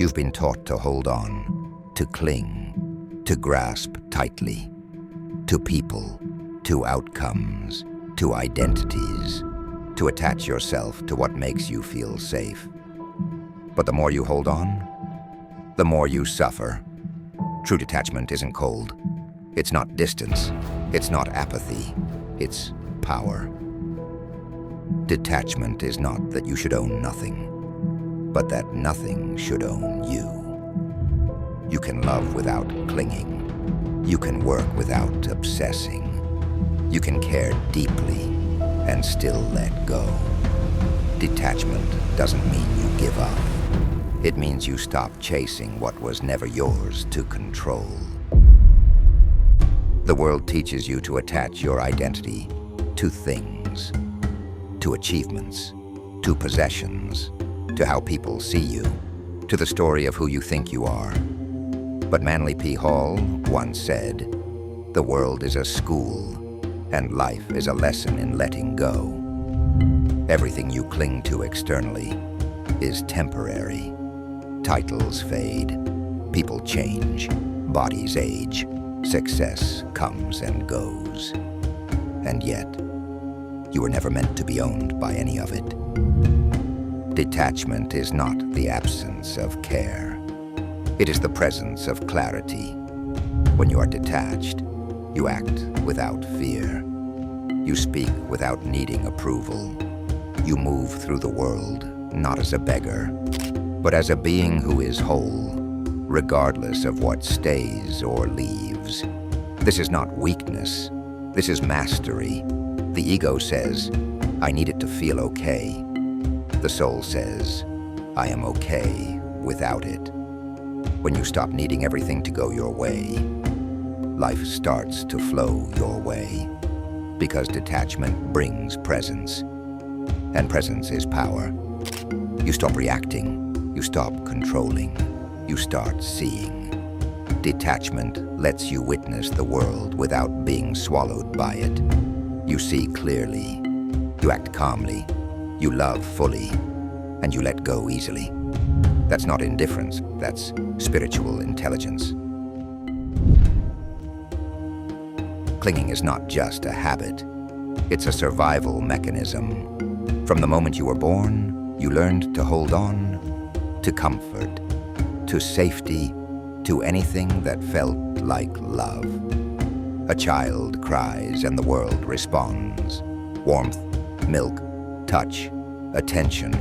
You've been taught to hold on, to cling, to grasp tightly, to people, to outcomes, to identities, to attach yourself to what makes you feel safe. But the more you hold on, the more you suffer. True detachment isn't cold. It's not distance. It's not apathy. It's power. Detachment is not that you should own nothing, but that nothing should own you. You can love without clinging. You can work without obsessing. You can care deeply and still let go. Detachment doesn't mean you give up. It means you stop chasing what was never yours to control. The world teaches you to attach your identity to things, to achievements, to possessions, to how people see you, to the story of who you think you are. But Manly P. Hall once said, "The world is a school, and life is a lesson in letting go." Everything you cling to externally is temporary. Titles fade, people change, bodies age, success comes and goes. And yet, you were never meant to be owned by any of it. Detachment is not the absence of care. It is the presence of clarity. When you are detached, you act without fear. You speak without needing approval. You move through the world not as a beggar, but as a being who is whole, regardless of what stays or leaves. This is not weakness. This is mastery. The ego says, "I need it to feel okay." The soul says, "I am okay without it." When you stop needing everything to go your way, life starts to flow your way. Because detachment brings presence, and presence is power. You stop reacting. You stop controlling. You start seeing. Detachment lets you witness the world without being swallowed by it. You see clearly. You act calmly. You love fully. And you let go easily. That's not indifference. That's spiritual intelligence. Clinging is not just a habit. It's a survival mechanism. From the moment you were born, you learned to hold on to comfort, to safety, to anything that felt like love. A child cries and the world responds. Warmth, milk, touch, attention.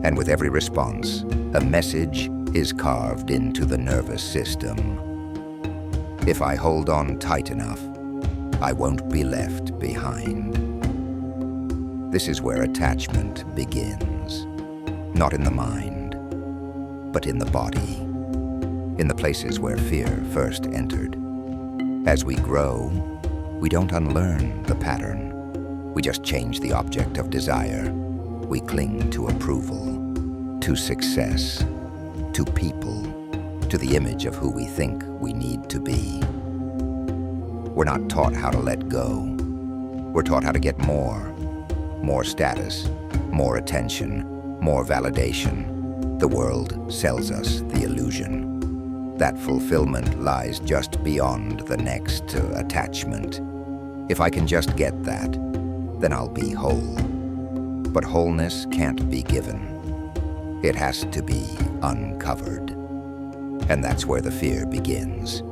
And with every response, a message is carved into the nervous system. If I hold on tight enough, I won't be left behind. This is where attachment begins. Not in the mind, but in the body, in the places where fear first entered. As we grow, we don't unlearn the pattern. We just change the object of desire. We cling to approval, to success, to people, to the image of who we think we need to be. We're not taught how to let go. We're taught how to get more status, more attention, more validation. The world sells us the illusion. That fulfillment lies just beyond the next attachment. If I can just get that, then I'll be whole. But wholeness can't be given. It has to be uncovered. And that's where the fear begins.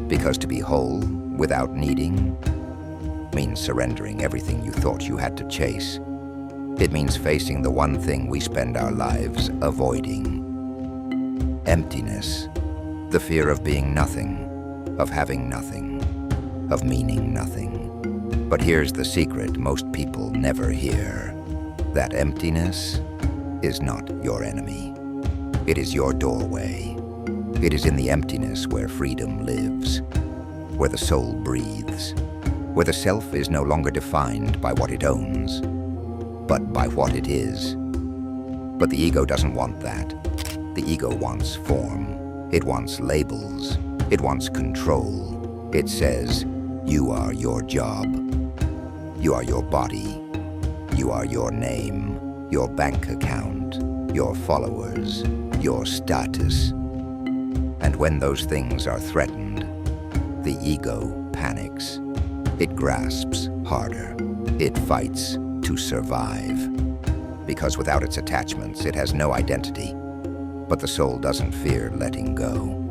Because to be whole without needing means surrendering everything you thought you had to chase. It means facing the one thing we spend our lives avoiding. Emptiness. The fear of being nothing, of having nothing, of meaning nothing. But here's the secret most people never hear. That emptiness is not your enemy. It is your doorway. It is in the emptiness where freedom lives, where the soul breathes, where the self is no longer defined by what it owns, but by what it is. But the ego doesn't want that. The ego wants form. It wants labels. It wants control. It says, you are your job. You are your body. You are your name, your bank account, your followers, your status. And when those things are threatened, the ego panics. It grasps harder. It fights to survive. Because without its attachments, it has no identity. But the soul doesn't fear letting go.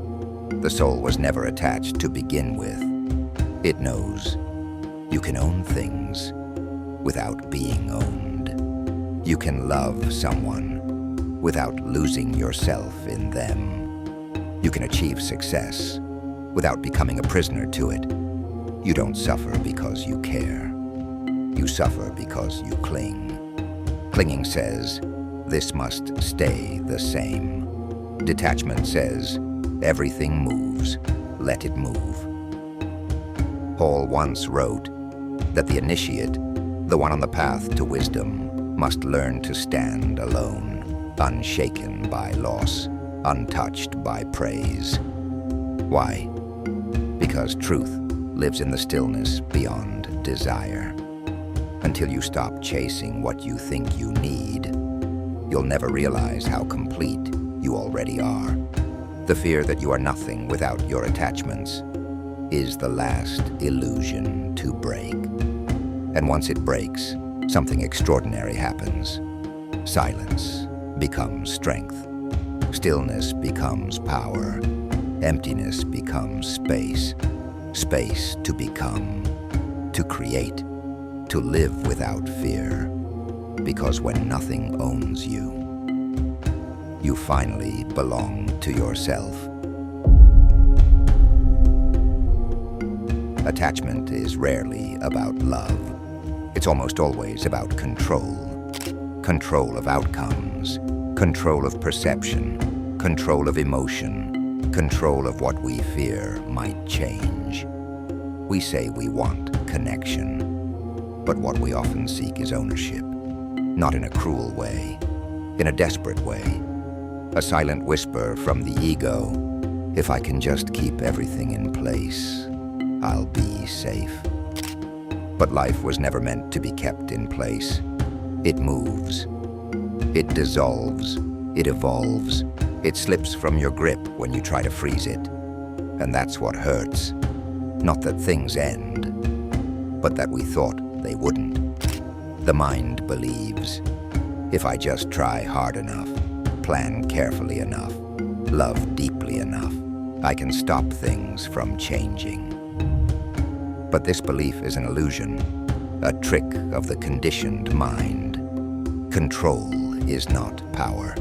The soul was never attached to begin with. It knows you can own things without being owned. You can love someone without losing yourself in them. You can achieve success without becoming a prisoner to it. You don't suffer because you care. You suffer because you cling. Clinging says, this must stay the same. Detachment says, everything moves, let it move. Paul once wrote that the initiate, the one on the path to wisdom, must learn to stand alone, unshaken by loss, untouched by praise. Why? Because truth lives in the stillness beyond desire. Until you stop chasing what you think you need, you'll never realize how complete you already are. The fear that you are nothing without your attachments is the last illusion to break. And once it breaks, something extraordinary happens. Silence becomes strength. Stillness becomes power. Emptiness becomes space. Space to become, to create, to live without fear. Because when nothing owns you, you finally belong to yourself. Attachment is rarely about love. It's almost always about control. Control of outcomes, control of perception, control of emotion, control of what we fear might change. We say we want connection, but what we often seek is ownership. Not in a cruel way, in a desperate way. A silent whisper from the ego, if I can just keep everything in place, I'll be safe. But life was never meant to be kept in place. It moves. It dissolves. It evolves. It slips from your grip when you try to freeze it. And that's what hurts. Not that things end, but that we thought they wouldn't. The mind believes, if I just try hard enough, plan carefully enough, love deeply enough, I can stop things from changing. But this belief is an illusion, a trick of the conditioned mind. Control is not power.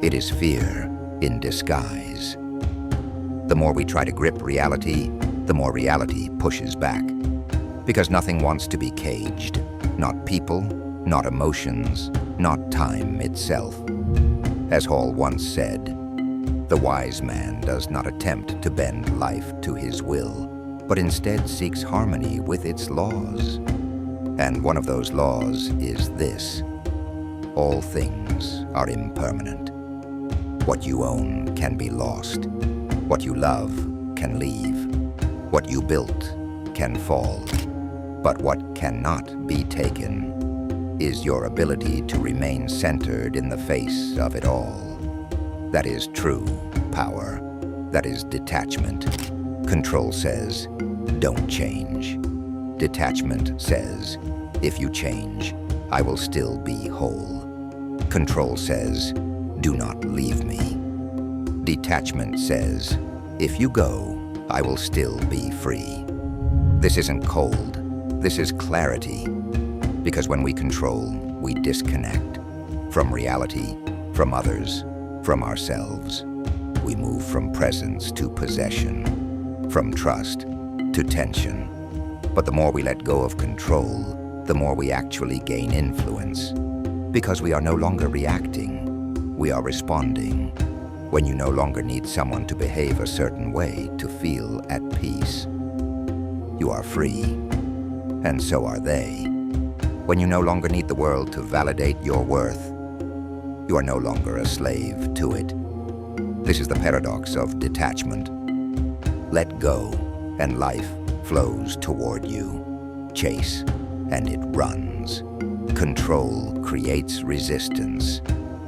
It is fear in disguise. The more we try to grip reality, the more reality pushes back. Because nothing wants to be caged. Not people, not emotions, not time itself. As Hall once said, the wise man does not attempt to bend life to his will, but instead seeks harmony with its laws. And one of those laws is this: all things are impermanent. What you own can be lost. What you love can leave. What you built can fall. But what cannot be taken is your ability to remain centered in the face of it all. That is true power. That is detachment. Control says, don't change. Detachment says, if you change, I will still be whole. Control says, do not leave me. Detachment says, if you go, I will still be free. This isn't cold. This is clarity. Because when we control, we disconnect from reality, from others, from ourselves. We move from presence to possession, from trust to tension. But the more we let go of control, the more we actually gain influence. Because we are no longer reacting, we are responding. When you no longer need someone to behave a certain way to feel at peace, you are free, and so are they. When you no longer need the world to validate your worth, you are no longer a slave to it. This is the paradox of detachment. Let go, and life flows toward you. Chase, and it runs. Control creates resistance.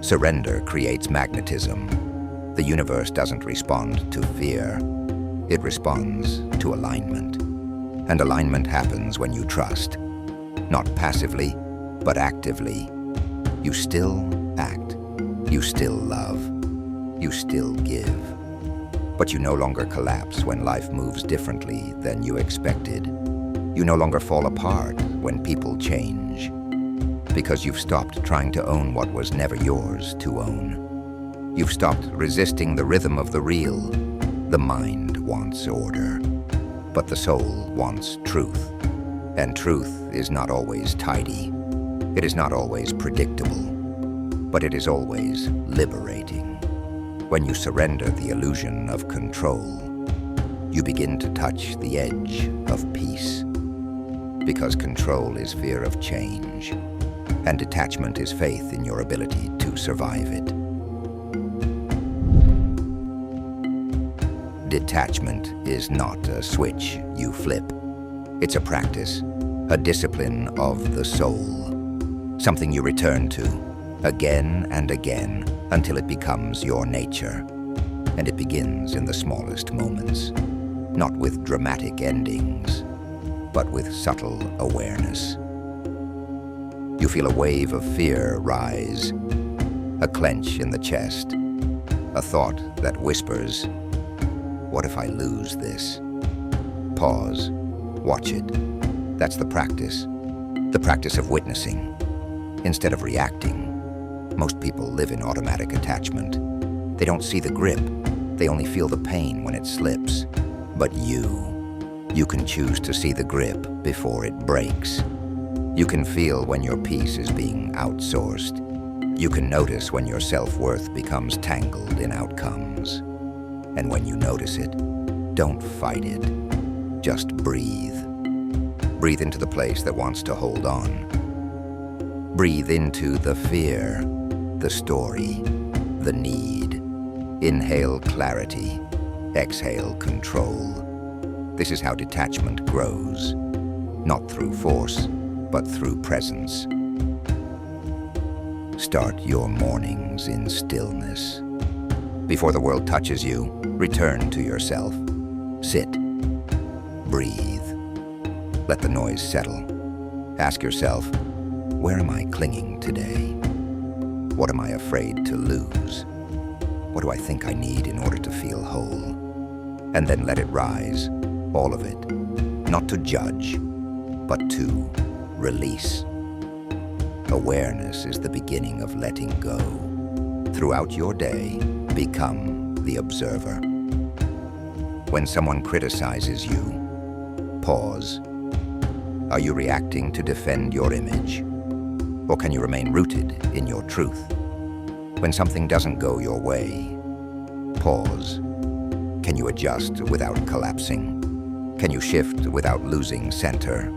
Surrender creates magnetism. The universe doesn't respond to fear. It responds to alignment. And alignment happens when you trust. Not passively, but actively. You still act. You still love. You still give. But you no longer collapse when life moves differently than you expected. You no longer fall apart when people change. Because you've stopped trying to own what was never yours to own. You've stopped resisting the rhythm of the real. The mind wants order, but the soul wants truth. And truth is not always tidy. It is not always predictable, but it is always liberating. When you surrender the illusion of control, you begin to touch the edge of peace. Because control is fear of change, and detachment is faith in your ability to survive it. Detachment is not a switch you flip. It's a practice, a discipline of the soul. Something you return to again and again until it becomes your nature. And it begins in the smallest moments, not with dramatic endings, but with subtle awareness. You feel a wave of fear rise, a clench in the chest, a thought that whispers, "What if I lose this?" Pause. Watch it. That's the practice of witnessing, instead of reacting. Most people live in automatic attachment. They don't see the grip. They only feel the pain when it slips. But you can choose to see the grip before it breaks. You can feel when your peace is being outsourced. You can notice when your self-worth becomes tangled in outcomes. And when you notice it, don't fight it. Just breathe. Breathe into the place that wants to hold on. Breathe into the fear, the story, the need. Inhale clarity. Exhale control. This is how detachment grows. Not through force, but through presence. Start your mornings in stillness. Before the world touches you, return to yourself. Sit. Breathe. Let the noise settle. Ask yourself, where am I clinging today? What am I afraid to lose? What do I think I need in order to feel whole? And then let it rise, all of it. Not to judge, but to release. Awareness is the beginning of letting go. Throughout your day, become the observer. When someone criticizes you, pause. Are you reacting to defend your image? Or can you remain rooted in your truth? When something doesn't go your way, pause. Can you adjust without collapsing? Can you shift without losing center?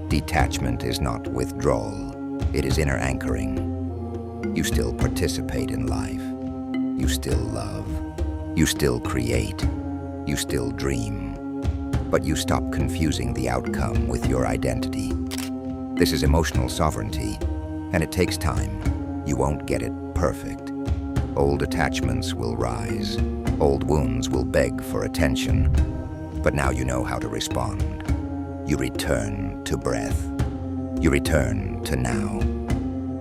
Detachment is not withdrawal. It is inner anchoring. You still participate in life. You still love. You still create. You still dream. But you stop confusing the outcome with your identity. This is emotional sovereignty, and it takes time. You won't get it perfect. Old attachments will rise. Old wounds will beg for attention. But now you know how to respond. You return to breath. You return to now.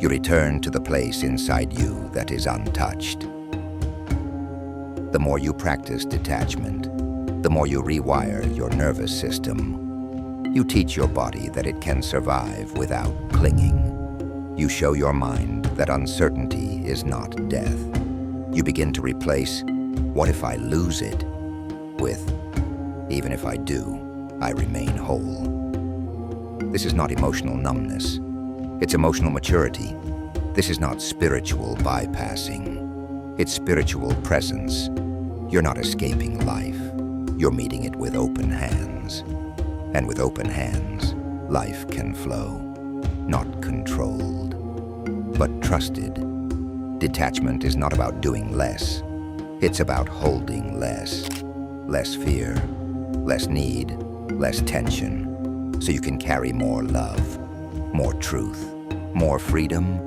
You return to the place inside you that is untouched. The more you practice detachment, the more you rewire your nervous system. You teach your body that it can survive without clinging. You show your mind that uncertainty is not death. You begin to replace, "What if I lose it?" with, "Even if I do, I remain whole." This is not emotional numbness. It's emotional maturity. This is not spiritual bypassing. It's spiritual presence. You're not escaping life. You're meeting it with open hands. And with open hands, life can flow. Not controlled, but trusted. Detachment is not about doing less. It's about holding less. Less fear, less need, less tension, so you can carry more love, more truth, more freedom,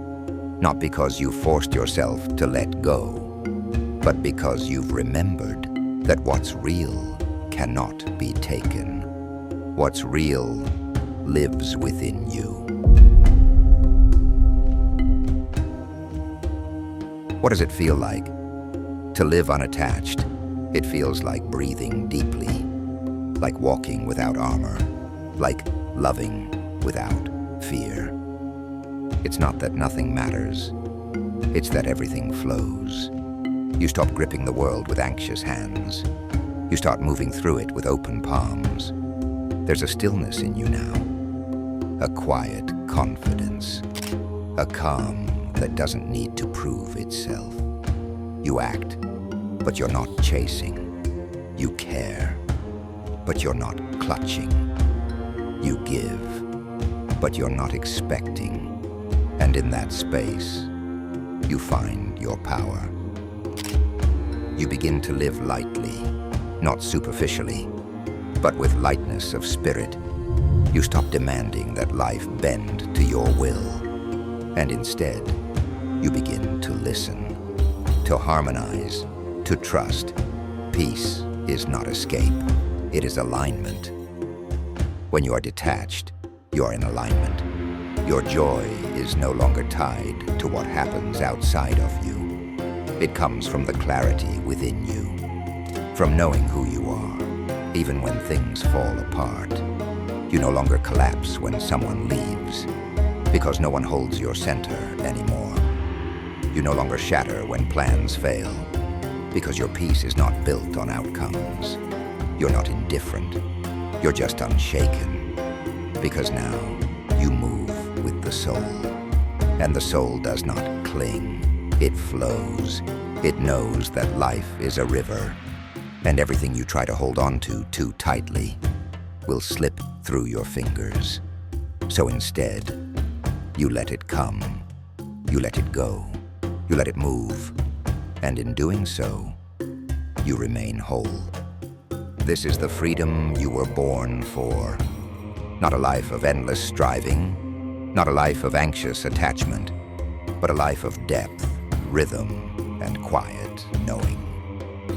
Not because you forced yourself to let go, but because you've remembered that what's real cannot be taken. What's real lives within you. What does it feel like to live unattached? It feels like breathing deeply, like walking without armor, like loving without fear. It's not that nothing matters, it's that everything flows. You stop gripping the world with anxious hands. You start moving through it with open palms. There's a stillness in you now, a quiet confidence, a calm that doesn't need to prove itself. You act, but you're not chasing. You care, but you're not clutching. You give, but you're not expecting. And in that space, you find your power. You begin to live lightly, not superficially, but with lightness of spirit. You stop demanding that life bend to your will, and instead, you begin to listen, to harmonize, to trust. Peace is not escape, it is alignment. When you are detached, you are in alignment. Your joy is no longer tied to what happens outside of you. It comes from the clarity within you, from knowing who you are, even when things fall apart. You no longer collapse when someone leaves, because no one holds your center anymore. You no longer shatter when plans fail, because your peace is not built on outcomes. You're not indifferent, you're just unshaken, because now you move with the soul. And the soul does not cling, it flows. It knows that life is a river, and everything you try to hold on to too tightly will slip through your fingers. So instead, you let it come, you let it go, you let it move, and in doing so, you remain whole. This is the freedom you were born for. Not a life of endless striving, not a life of anxious attachment, but a life of depth, rhythm, and quiet knowing.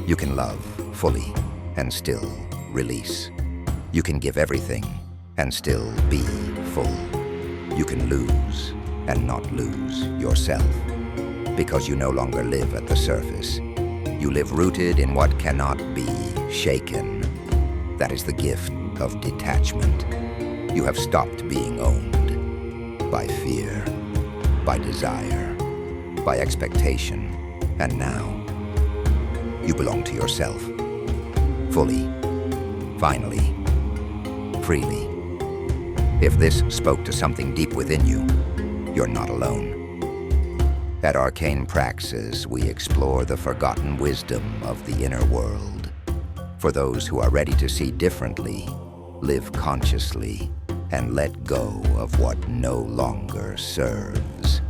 You can love fully and still release. You can give everything and still be full. You can lose and not lose yourself, because you no longer live at the surface. You live rooted in what cannot be shaken. That is the gift of detachment. You have stopped being owned by fear, by desire, by expectation, and now you belong to yourself, fully, finally, freely. If this spoke to something deep within you, you're not alone. At Arcane Praxis, we explore the forgotten wisdom of the inner world. For those who are ready to see differently, live consciously, and let go of what no longer serves.